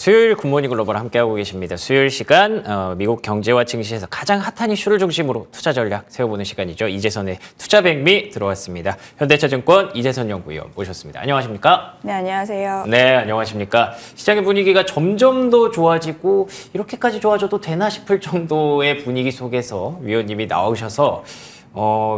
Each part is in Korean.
수요일 굿모닝 글로벌 함께하고 계십니다. 수요일 시간 미국 경제와 증시에서 가장 핫한 이슈를 중심으로 투자 전략 세워보는 시간이죠. 이재선의 투자 백미 들어왔습니다. 현대차증권 이재선 연구위원 모셨습니다. 안녕하십니까? 네, 안녕하세요. 네, 안녕하십니까? 시장의 분위기가 점점 더 좋아지고 이렇게까지 좋아져도 되나 싶을 정도의 분위기 속에서 위원님이 나오셔서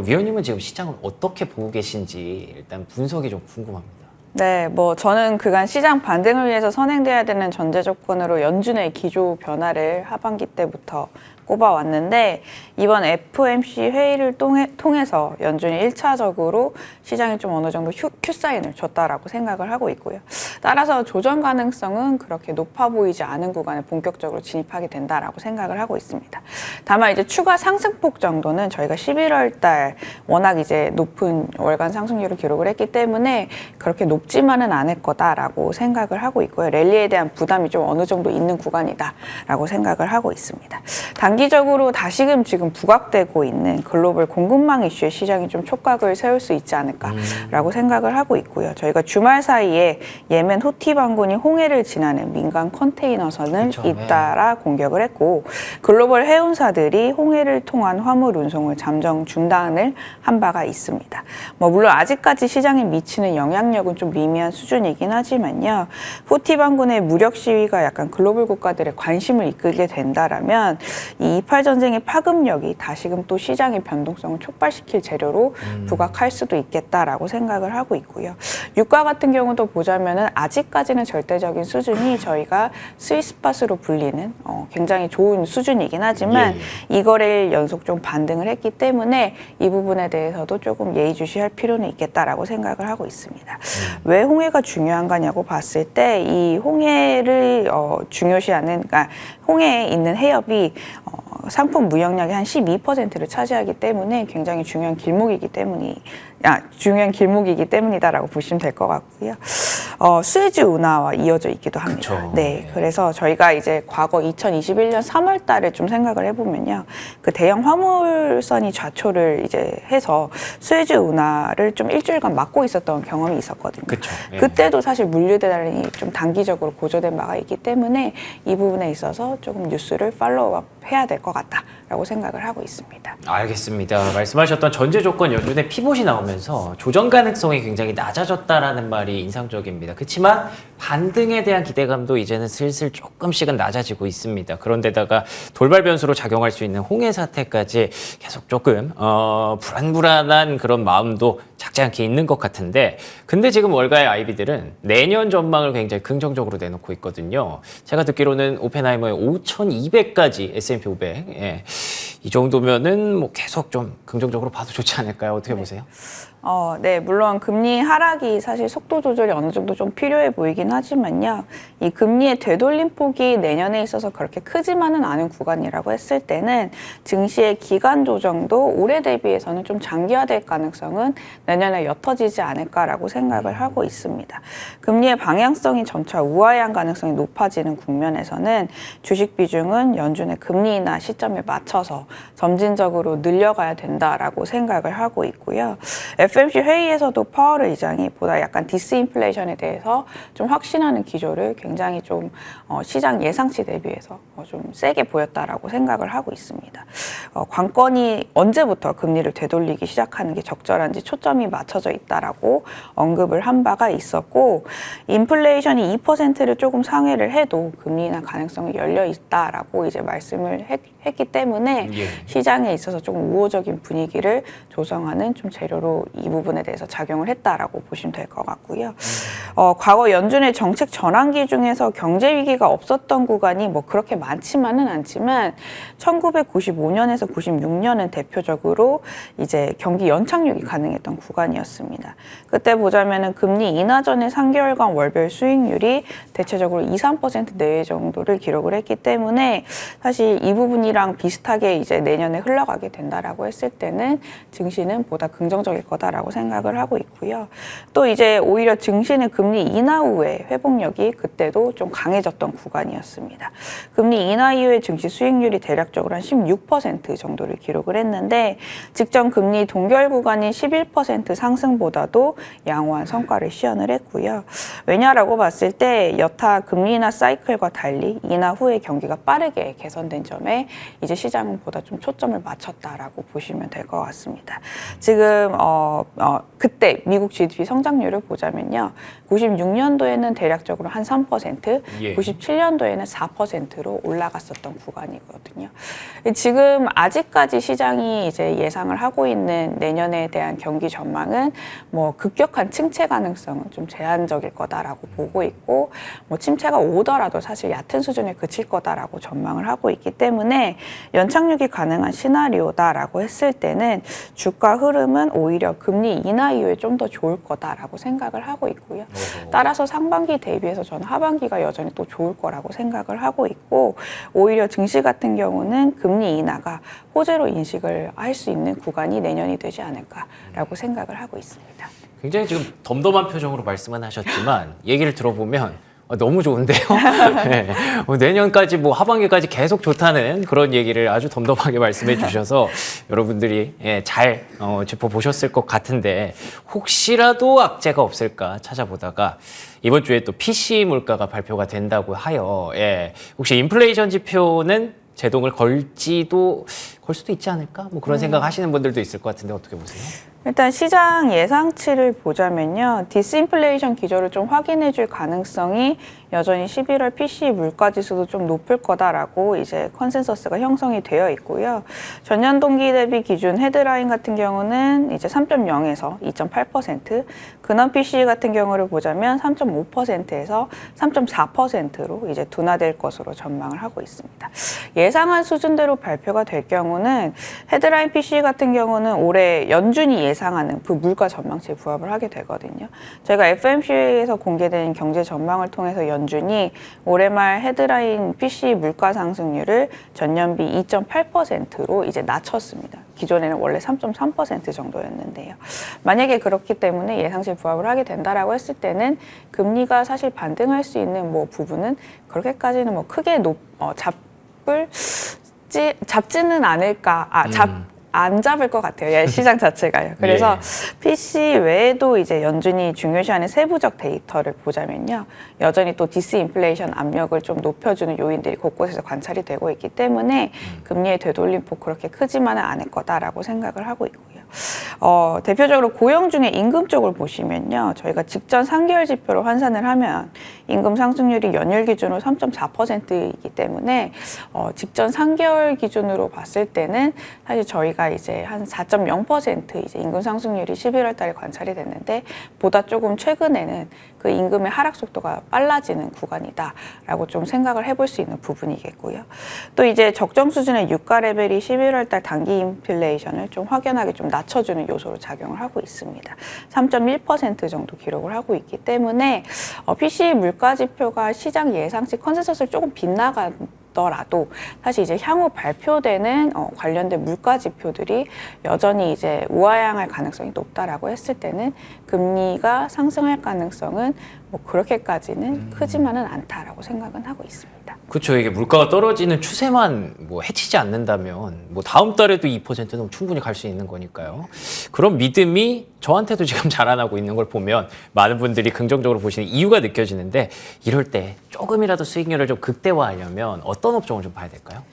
위원님은 지금 시장을 어떻게 보고 계신지 일단 분석이 좀 궁금합니다. 네, 저는 그간 시장 반등을 위해서 선행돼야 되는 전제 조건으로 연준의 기조 변화를 하반기 때부터 꼽아왔는데 이번 FOMC 회의를 통해서 연준이 1차적으로 시장이 좀 어느 정도 Q사인을 줬다라고 생각을 하고 있고요. 따라서 조정 가능성은 그렇게 높아 보이지 않은 구간에 본격적으로 진입하게 된다라고 생각을 하고 있습니다. 다만 이제 추가 상승폭 정도는 저희가 11월 달 워낙 이제 높은 월간 상승률을 기록을 했기 때문에 그렇게 높지만은 않을 거다라고 생각을 하고 있고요. 랠리에 대한 부담이 좀 어느 정도 있는 구간이다라고 생각을 하고 있습니다. 단기적으로 다시금 지금 부각되고 있는 글로벌 공급망 이슈에 시장이 좀 촉각을 세울 수 있지 않을까라고 생각을 하고 있고요. 저희가 주말 사이에 예멘 후티 반군이 홍해를 지나는 민간 컨테이너선을 잇따라 공격을 했고 글로벌 해운사들이 홍해를 통한 화물 운송을 잠정 중단을 한 바가 있습니다. 물론 아직까지 시장에 미치는 영향력은 좀 미미한 수준이긴 하지만요. 후티 반군의 무력 시위가 약간 글로벌 국가들의 관심을 이끌게 된다라면 이 이팔 전쟁의 파급력이 다시금 또 시장의 변동성을 촉발시킬 재료로 부각할 수도 있겠다라고 생각을 하고 있고요. 유가 같은 경우도 보자면은 아직까지는 절대적인 수준이 저희가 스위스팟으로 불리는 굉장히 좋은 수준이긴 하지만 이 거래일 연속 좀 반등을 했기 때문에 이 부분에 대해서도 조금 예의주시할 필요는 있겠다라고 생각을 하고 있습니다. 왜 홍해가 중요한가냐고 봤을 때 이 홍해를 중요시하는 그러니까 홍해에 있는 해협이 상품 무역량의 한 12%를 차지하기 때문에 굉장히 중요한 길목이기 때문이다라고 보시면 될 것 같고요. 수에즈 운하와 이어져 있기도 합니다. 그쵸. 네, 그래서 저희가 이제 과거 2021년 3월 달을 좀 생각을 해보면요. 그 대형 화물선이 좌초를 이제 해서 수에즈 운하를 좀 일주일간 막고 있었던 경험이 있었거든요. 그쵸. 예. 그때도 사실 물류 대란이 좀 단기적으로 고조된 바가 있기 때문에 이 부분에 있어서 조금 뉴스를 팔로우업 해야 될 것 같다라고 생각을 하고 있습니다. 알겠습니다. 말씀하셨던 전제 조건 연준의 피봇이 나오면서 조정 가능성이 굉장히 낮아졌다라는 말이 인상적입니다. 그렇지만 반등에 대한 기대감도 이제는 슬슬 조금씩은 낮아지고 있습니다. 그런데다가 돌발 변수로 작용할 수 있는 홍해 사태까지 계속 조금 불안불안한 그런 마음도 작지 않게 있는 것 같은데 근데 지금 월가의 아이비들은 내년 전망을 굉장히 긍정적으로 내놓고 있거든요. 제가 듣기로는 오펜하이머의 5,200까지 S&P 500 이 정도면은 계속 좀 긍정적으로 봐도 좋지 않을까요? 어떻게 보세요? 네, 물론 금리 하락이 사실 속도 조절이 어느 정도 좀 필요해 보이긴 하지만요. 이 금리의 되돌림 폭이 내년에 있어서 그렇게 크지만은 않은 구간이라고 했을 때는 증시의 기간 조정도 올해 대비해서는 좀 장기화될 가능성은 내년에 옅어지지 않을까라고 생각을 하고 있습니다. 금리의 방향성이 점차 우하한 가능성이 높아지는 국면에서는 주식 비중은 연준의 금리 인하 시점에 맞춰서 점진적으로 늘려가야 된다라고 생각을 하고 있고요. FOMC 회의에서도 파월 의장이 보다 약간 디스인플레이션에 대해서 좀 확신하는 기조를 굉장히 좀 시장 예상치 대비해서 좀 세게 보였다라고 생각을 하고 있습니다. 관건이 언제부터 금리를 되돌리기 시작하는 게 적절한지 초점이 맞춰져 있다라고 언급을 한 바가 있었고 인플레이션이 2%를 조금 상회를 해도 금리 인하 가능성이 열려 있다라고 이제 말씀을 했기 때문에 시장에 있어서 조금 우호적인 분위기를 조성하는 좀 재료로 이 부분에 대해서 작용을 했다라고 보시면 될 것 같고요. 과거 연준의 정책 전환기 중에서 경제 위기가 없었던 구간이 그렇게 많지만은 않지만 1995년에서 96년은 대표적으로 이제 경기 연착륙이 가능했던 구간이었습니다. 그때 보자면은 금리 인하 전의 3개월간 월별 수익률이 대체적으로 2~3% 내외 정도를 기록을 했기 때문에 사실 이 부분이랑 비슷하게 이제 내년에 흘러가게 된다라고 했을 때는 증시는 보다 긍정적일 거다라고 생각을 하고 있고요. 또 이제 오히려 증시는 금리 인하 후에 회복력이 그때도 좀 강해졌던 구간이었습니다. 금리 인하 이후에 증시 수익률이 대략적으로 한 16% 정도를 기록을 했는데 직전 금리 동결 구간인 11% 상승보다도 양호한 성과를 시현을 했고요. 왜냐라고 봤을 때 여타 금리 인하 사이클과 달리 인하 후에 경기가 빠르게 개선된 점에 이제 시장은 보다 좀 초점을 맞췄다라고 보시면 될 것 같습니다. 지금 그때 미국 GDP 성장률을 보자면요. 96년도에는 대략적으로 한 3%, 예. 97년도에는 4%로 올라갔었던 구간이거든요. 지금 아직까지 시장이 이제 예상을 하고 있는 내년에 대한 경기 전망은 뭐 급격한 침체 가능성은 좀 제한적일 거다라고 보고 있고 뭐 침체가 오더라도 사실 얕은 수준에 그칠 거다라고 전망을 하고 있기 때문에 연착륙이 가능한 시나리오다라고 했을 때는 주가 흐름은 오히려 금리 인하 이후에 좀 더 좋을 거다라고 생각을 하고 있고요. 따라서 상반기 대비해서 저는 하반기가 여전히 또 좋을 거라고 생각을 하고 있고 오히려 증시 같은 경우는 금리 인하가 호재로 인식을 할 수 있는 구간이 내년이 되지 않을까라고 생각을 하고 있습니다. 굉장히 지금 덤덤한 표정으로 말씀은 하셨지만 얘기를 들어보면 너무 좋은데요. 네. 내년까지 뭐 하반기까지 계속 좋다는 그런 얘기를 아주 덤덤하게 말씀해 주셔서 여러분들이 잘 짚어보셨을 것 같은데 혹시라도 악재가 없을까 찾아보다가 이번 주에 또 PC 물가가 발표가 된다고 하여 혹시 인플레이션 지표는 제동을 걸 수도 있지 않을까? 뭐 그런 생각 하시는 분들도 있을 것 같은데 어떻게 보세요? 일단 시장 예상치를 보자면요. 디스인플레이션 기조를 좀 확인해 줄 가능성이 여전히 11월 PC 물가 지수도 좀 높을 거다라고 이제 컨센서스가 형성이 되어 있고요. 전년 동기 대비 기준 헤드라인 같은 경우는 이제 3.0에서 2.8%, 근원 PC 같은 경우를 보자면 3.5%에서 3.4%로 이제 둔화될 것으로 전망을 하고 있습니다. 예상한 수준대로 발표가 될 경우는 헤드라인 PC 같은 경우는 올해 연준이 예상하는 그 물가 전망치에 부합을 하게 되거든요. 저희가 FOMC에서 공개된 경제 전망을 통해서 연준이 올해 말 헤드라인 PC 물가 상승률을 전년비 2.8%로 이제 낮췄습니다. 기존에는 원래 3.3% 정도였는데요. 만약에 그렇기 때문에 예상치에 부합을 하게 된다라고 했을 때는 금리가 사실 반등할 수 있는 뭐 부분은 그렇게까지는 뭐 크게 잡지는 않을까. 안 잡을 것 같아요. 시장 자체가요. 그래서 PC 외에도 이제 연준이 중요시하는 세부적 데이터를 보자면요. 여전히 또 디스인플레이션 압력을 좀 높여주는 요인들이 곳곳에서 관찰이 되고 있기 때문에 금리의 되돌림폭 그렇게 크지만은 않을 거다라고 생각을 하고 있고요. 대표적으로 고용 중에 임금 쪽을 보시면요. 저희가 직전 3개월 지표로 환산을 하면 임금 상승률이 연율 기준으로 3.4%이기 때문에 직전 3개월 기준으로 봤을 때는 사실 저희가 이제 한 4.0% 이제 임금 상승률이 11월 달에 관찰이 됐는데 보다 조금 최근에는 그 임금의 하락 속도가 빨라지는 구간이다라고 좀 생각을 해볼 수 있는 부분이겠고요. 또 이제 적정 수준의 유가 레벨이 11월 달 단기 인플레이션을 좀 확연하게 좀 낮춰주는 요소로 작용을 하고 있습니다. 3.1% 정도 기록을 하고 있기 때문에 PC 물가 지표가 시장 예상치 컨센서스를 조금 빗나가더라도 사실 이제 향후 발표되는 관련된 물가 지표들이 여전히 이제 우하향할 가능성이 높다라고 했을 때는 금리가 상승할 가능성은 뭐 그렇게까지는 크지만은 않다라고 생각은 하고 있습니다. 그렇죠. 이게 물가가 떨어지는 추세만 뭐 해치지 않는다면 뭐 다음 달에도 2%는 충분히 갈 수 있는 거니까요. 그런 믿음이 저한테도 지금 자라나고 있는 걸 보면 많은 분들이 긍정적으로 보시는 이유가 느껴지는데 이럴 때 조금이라도 수익률을 좀 극대화하려면 어떤 업종을 좀 봐야 될까요?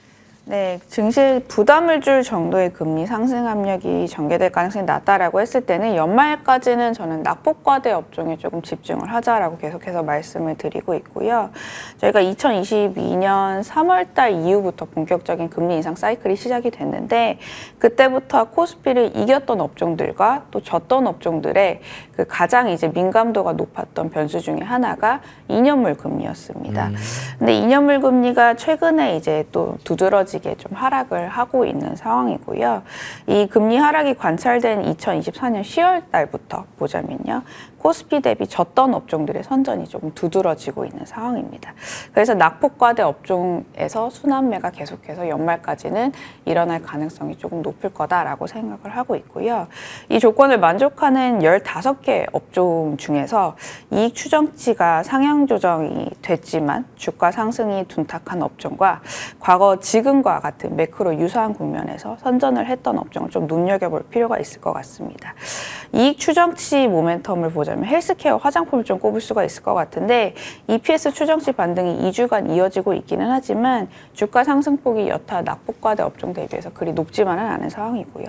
네, 증시에 부담을 줄 정도의 금리 상승 압력이 전개될 가능성이 낮다라고 했을 때는 연말까지는 저는 낙폭과대 업종에 조금 집중을 하자라고 계속해서 말씀을 드리고 있고요. 저희가 2022년 3월 달 이후부터 본격적인 금리 인상 사이클이 시작이 됐는데 그때부터 코스피를 이겼던 업종들과 또 졌던 업종들의 그 가장 이제 민감도가 높았던 변수 중에 하나가 2년물 금리였습니다. 근데 2년물 금리가 최근에 이제 또 두드러지게 좀 하락을 하고 있는 상황이고요. 이 금리 하락이 관찰된 2024년 10월 달부터 보자면요. 코스피 대비 졌던 업종들의 선전이 조금 두드러지고 있는 상황입니다. 그래서 낙폭과대 업종에서 순환매가 계속해서 연말까지는 일어날 가능성이 조금 높을 거다라고 생각을 하고 있고요. 이 조건을 만족하는 15개 업종 중에서 이익 추정치가 상향 조정이 됐지만 주가 상승이 둔탁한 업종과 과거 지금과 같은 매크로 유사한 국면에서 선전을 했던 업종을 좀 눈여겨볼 필요가 있을 것 같습니다. 이익 추정치 모멘텀을 보자면 헬스케어, 화장품을 좀 꼽을 수가 있을 것 같은데 EPS 추정치 반등이 2주간 이어지고 있기는 하지만 주가 상승폭이 여타 낙폭과대 업종 대비해서 그리 높지만은 않은 상황이고요.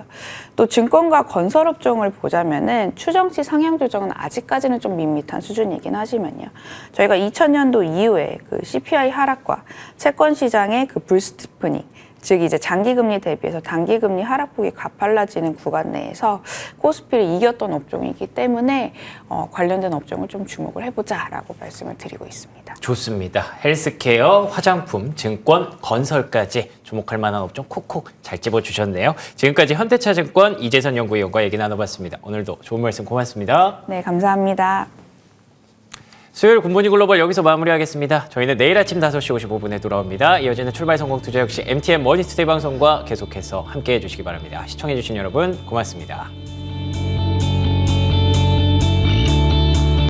또 증권과 건설업종을 보자면은 추정치 상향 조정은 아직까지는 좀 밋밋한 수준이긴 하지만요. 저희가 2000년도 이후에 그 CPI 하락과 채권 시장의 그 불스티프닝, 즉 이제 장기금리 대비해서 단기금리 하락폭이 가팔라지는 구간 내에서 코스피를 이겼던 업종이기 때문에 관련된 업종을 좀 주목을 해보자라고 말씀을 드리고 있습니다. 좋습니다. 헬스케어, 화장품, 증권, 건설까지 주목할 만한 업종 콕콕 잘 집어주셨네요. 지금까지 현대차증권 이재선 연구위원과 얘기 나눠봤습니다. 오늘도 좋은 말씀 고맙습니다. 네, 감사합니다. 수요일 굿모닝 글로벌 여기서 마무리하겠습니다. 저희는 내일 아침 5시 55분에 돌아옵니다. 이어지는 출발 성공 투자 역시 MTN 머니투데이 방송과 계속해서 함께해 주시기 바랍니다. 시청해 주신 여러분 고맙습니다.